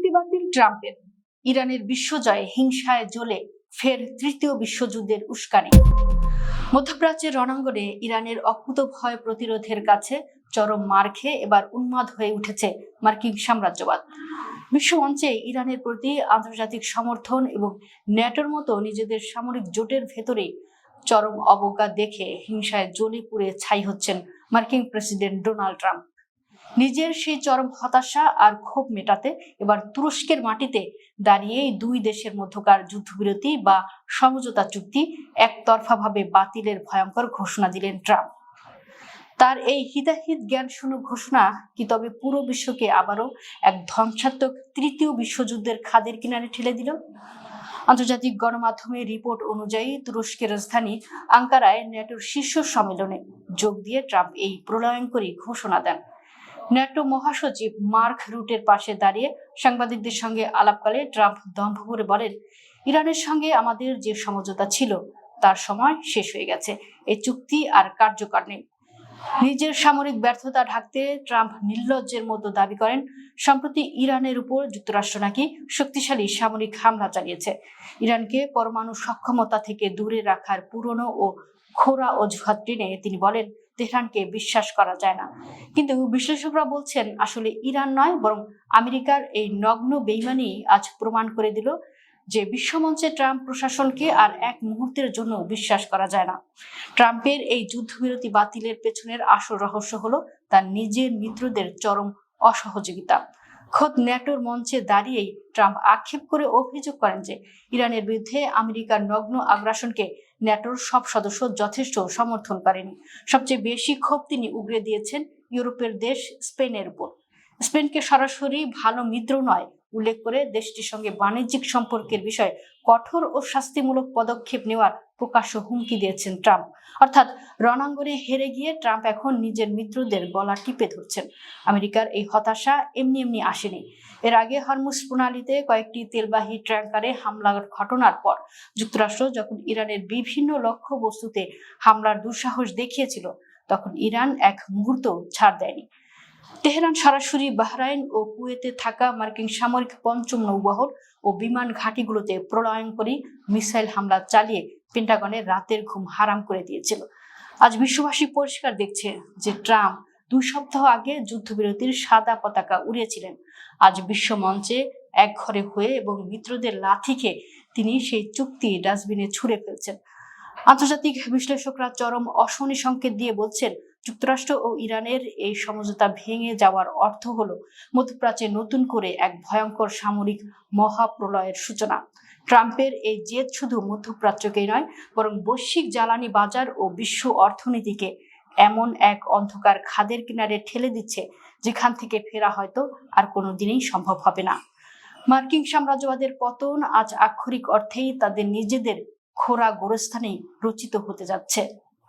চুক্তি বাতিল ট্রাম্পের। ইরানের বিশ্বজয়ে হিংসায় জ্বলে ফের তৃতীয় বিশ্বযুদ্ধের উস্কানি। মধ্যপ্রাচ্যের রণাঙ্গনে ইরানের অকুতোভয় প্রতিরোধের কাছে চরম মার খেয়ে এবার উন্মাদ হয়ে উঠেছে মার্কিন সাম্রাজ্যবাদ। বিশ্বমঞ্চে ইরানের প্রতি আন্তর্জাতিক সমর্থন এবং ন্যাটোর মতো নিজেদের সামরিক জোটের ভেতরেই চরম অবজ্ঞা দেখে হিংসায় জ্বলে পুড়ে ছাই হচ্ছেন মার্কিন প্রেসিডেন্ট ডোনাল্ড ট্রাম্প। নিজের সেই চরম হতাশা আর ক্ষোভ মেটাতে এবার তুরস্কের মাটিতে দাঁড়িয়েই দুই দেশের মধ্যকার যুদ্ধবিরতি বা সমঝোতা চুক্তি একতরফাভাবে বাতিলের ভয়ঙ্কর ঘোষণা দিলেন ট্রাম্প। তার এই হিতাহিত জ্ঞানশূন্য ঘোষণা কি তবে পুরো বিশ্বকে আবারও এক ধ্বংসাত্মক তৃতীয় বিশ্বযুদ্ধের খাদের কিনারে ঠেলে দিল? আন্তর্জাতিক গণমাধ্যমের রিপোর্ট অনুযায়ী তুরস্কের রাজধানী আঙ্কারায় ন্যাটোর শীর্ষ সম্মেলনে যোগ দিয়ে ট্রাম্প এই প্রলয়ঙ্করী ঘোষণা দেন। ন্যাটো মহাসচিব মার্ক রুটের পাশে দাঁড়িয়ে সাংবাদিকদের সঙ্গে আলাপকালে ট্রাম্প দম্ভ করে বলেন, ইরানের সঙ্গে আমাদের যে সমঝোতা ছিল তার সময় শেষ হয়ে গেছে। এই চুক্তি আর কার্যকর নেই। নিজের সামরিক ব্যর্থতা ঢাকতে ট্রাম্প নির্লজ্জের মতো দাবি করেন, সম্প্রতি ইরানের উপর যুক্তরাষ্ট্র নাকি শক্তিশালী সামরিক হামলা চালিয়েছে। ইরানকে পরমাণু সক্ষমতা থেকে দূরে রাখার পুরনো ও খোরা অজুহাত টেনে তিনি বলেন, তেহরানকে বিশ্বাস করা যায় না। কিন্তু বিশ্লেষকরা বলছেন, আসলে ইরান নয় বরং আমেরিকার এই নগ্ন বেইমানি আজ প্রমাণ করে দিল যে বিশ্বমঞ্চে ট্রাম্প প্রশাসনকে আর এক মুহূর্তের জন্য বিশ্বাস করা যায় না। ট্রাম্পের এই যুদ্ধবিরতি বাতিলের পেছনের আসল রহস্য হলো তার নিজের মিত্রদের চরম অসহযোগিতা। খোদ ন্যাটোর মঞ্চে দাঁড়িয়েই ট্রাম্প আক্ষেপ করে অভিযোগ করেন যে ইরানের বিরুদ্ধে আমেরিকার নগ্ন আগ্রাসনকে ন্যাটোর সব সদস্য যথেষ্ট সমর্থন করেনি। সবচেয়ে বেশি ক্ষোভ তিনি উগরে দিয়েছেন ইউরোপের দেশ স্পেনের উপর। স্পেনকে সরাসরি ভালো মিত্র নয় উল্লেখ করে দেশটির সঙ্গে বাণিজ্যিক সম্পর্কের বিষয়ে কঠোর ও শাস্তিমূলক পদক্ষেপ নেওয়ার প্রকাশ্য হুমকি দিয়েছেন ট্রাম্প। অর্থাৎ রণাঙ্গনে হেরে গিয়ে ট্রাম্প এখন নিজের মিত্রদের গলা টিপে ধরছেন। আমেরিকার এই হতাশা এমনি এমনি আসেনি। এর আগে হরমুজ প্রণালীতে কয়েকটি তেলবাহী ট্যাঙ্কারে হামলার ঘটনার পর যুক্তরাষ্ট্র যখন ইরানের বিভিন্ন লক্ষ্য বস্তুতে হামলার দুঃসাহস দেখিয়েছিল, তখন ইরান এক মুহূর্ত ছাড় দেয়নি। তেহরান সরাসরি বাহরাইন ও কুয়েতে থাকা মার্কিন সামরিক পঞ্চম নৌবহর ও বিমান ঘাঁটিগুলোতে প্রলয়ঙ্করী মিসাইল হামলা চালিয়ে পেন্টাগনের রাতের ঘুম হারাম করে দিয়েছিল। আজ বিশ্ববাসী পরিষ্কার দেখছে যে ট্রাম্প 2 সপ্তাহ আগে যুদ্ধবিরতির সাদা পতাকা উড়িয়েছিলেন। আজ বিশ্বমঞ্চে একঘরে হয়ে এবং মিত্রদের লাথি খেয়ে তিনি সেই চুক্তি ডাস্টবিনে ছুঁড়ে ফেলছেন। আন্তর্জাতিক বিশ্লেষকরা চরম অশনি সংকেত দিয়ে বলছেন, যুক্তরাষ্ট্র ও ইরানের এই সমঝোতা ভেঙে যাওয়ার অর্থ হলো মধ্যপ্রাচ্যে নতুন করে এক ভয়ঙ্কর সামরিক মহাপ্রলয়ের সূচনা। ট্রাম্পের এই জেদ শুধু মধ্যপ্রাচ্যকেই নয় বরং বৈশ্বিক জ্বালানি বাজার ও বিশ্ব অর্থনীতিকে এমন এক অন্ধকার খাদের কিনারে ঠেলে দিচ্ছে যেখান থেকে ফেরা হয়তো আর কোনোদিনই সম্ভব হবে না। মার্কিন সাম্রাজ্যবাদের পতন আজ আক্ষরিক অর্থেই তাদের নিজেদের খোরা গোরস্থানেই রচিত হতে যাচ্ছে।